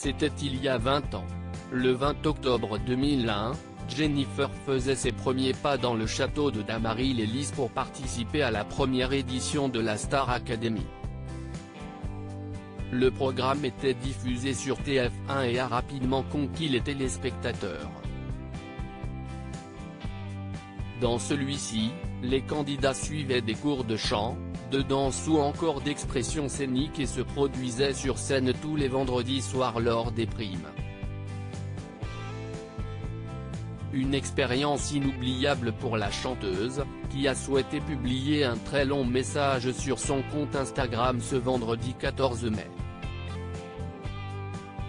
C'était il y a 20 ans. Le 20 octobre 2001, Jennifer faisait ses premiers pas dans le château de Dammaril-Lys pour participer à la première édition de la Star Academy. Le programme était diffusé sur TF1 et a rapidement conquis les téléspectateurs. Dans celui-ci, les candidats suivaient des cours de chant, de danse ou encore d'expression scénique et se produisaient sur scène tous les vendredis soirs lors des primes. Une expérience inoubliable pour la chanteuse, qui a souhaité publier un très long message sur son compte Instagram ce vendredi 14 mai.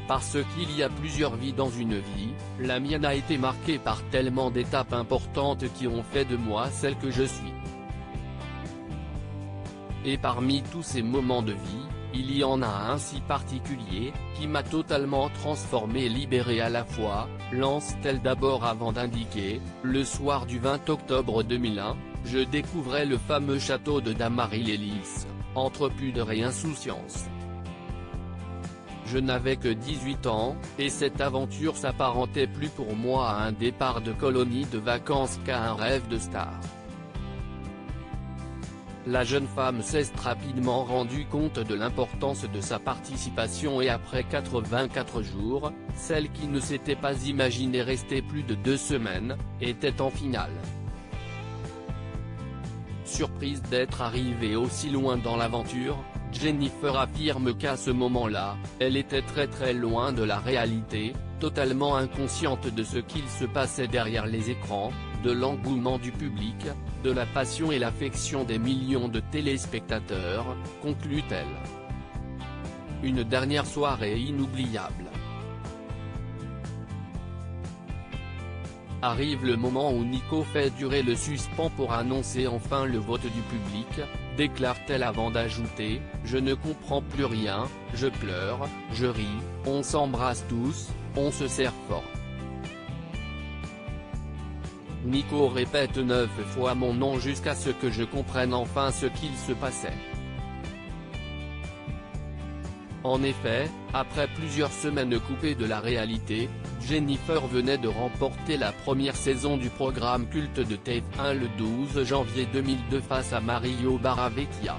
Parce qu'il y a plusieurs vies dans une vie, la mienne a été marquée par tellement d'étapes importantes qui ont fait de moi celle que je suis. Et parmi tous ces moments de vie, il y en a un si particulier, qui m'a totalement transformé et libéré à la fois, lance-t-elle d'abord avant d'indiquer, le soir du 20 octobre 2001, je découvrais le fameux château de Dammaril-Lys, entre pudeur et insouciance. Je n'avais que 18 ans, et cette aventure s'apparentait plus pour moi à un départ de colonie de vacances qu'à un rêve de star. La jeune femme s'est rapidement rendue compte de l'importance de sa participation et après 84 jours, celle qui ne s'était pas imaginé rester plus de 2 semaines, était en finale. Surprise d'être arrivée aussi loin dans l'aventure, Jennifer affirme qu'à ce moment-là, elle était très loin de la réalité, totalement inconsciente de ce qu'il se passait derrière les écrans, de l'engouement du public, de la passion et l'affection des millions de téléspectateurs, conclut-elle. Une dernière soirée inoubliable. Arrive le moment où Nico fait durer le suspens pour annoncer enfin le vote du public, déclare-t-elle avant d'ajouter, je ne comprends plus rien, je pleure, je ris, on s'embrasse tous, on se serre fort. Nico répète 9 fois mon nom jusqu'à ce que je comprenne enfin ce qu'il se passait. En effet, après plusieurs semaines coupées de la réalité, Jennifer venait de remporter la première saison du programme culte de TF1 le 12 janvier 2002 face à Mario Baravecchia.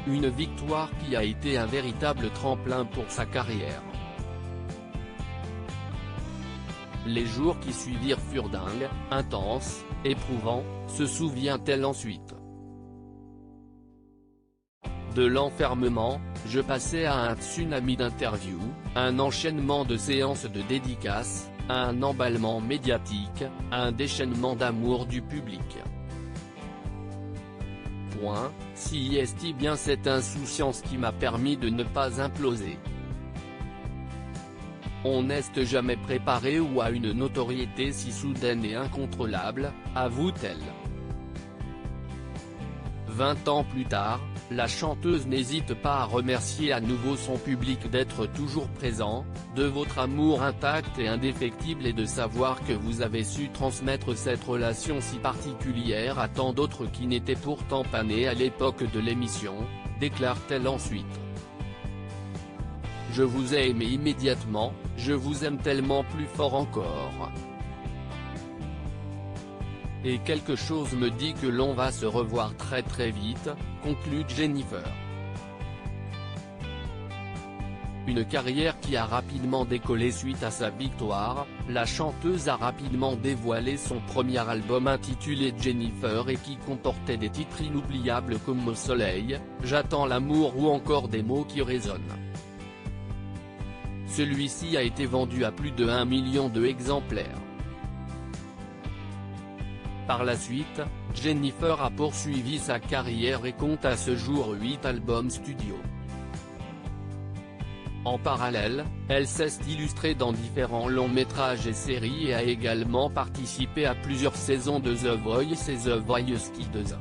Une victoire qui a été un véritable tremplin pour sa carrière. Les jours qui suivirent furent dingues, intenses, éprouvants, se souvient-elle ensuite. De l'enfermement, je passais à un tsunami d'interviews, un enchaînement de séances de dédicaces, à un emballement médiatique, à un déchaînement d'amour du public. Si est bien cette insouciance qui m'a permis de ne pas imploser. On n'est jamais préparé ou à une notoriété si soudaine et incontrôlable, avoue-t-elle. 20 ans plus tard, la chanteuse n'hésite pas à remercier à nouveau son public d'être toujours présent, de votre amour intact et indéfectible et de savoir que vous avez su transmettre cette relation si particulière à tant d'autres qui n'étaient pourtant pas nés à l'époque de l'émission, déclare-t-elle ensuite. Je vous ai aimé immédiatement, je vous aime tellement plus fort encore. Et quelque chose me dit que l'on va se revoir très vite, conclut Jennifer. Une carrière qui a rapidement décollé suite à sa victoire, la chanteuse a rapidement dévoilé son premier album intitulé Jennifer et qui comportait des titres inoubliables comme Au soleil, J'attends l'amour ou encore Des mots qui résonnent. Celui-ci a été vendu à plus de 1 million d'exemplaires. Par la suite, Jennifer a poursuivi sa carrière et compte à ce jour 8 albums studio. En parallèle, elle s'est illustrée dans différents longs métrages et séries et a également participé à plusieurs saisons de The Voice et The Voice Kids.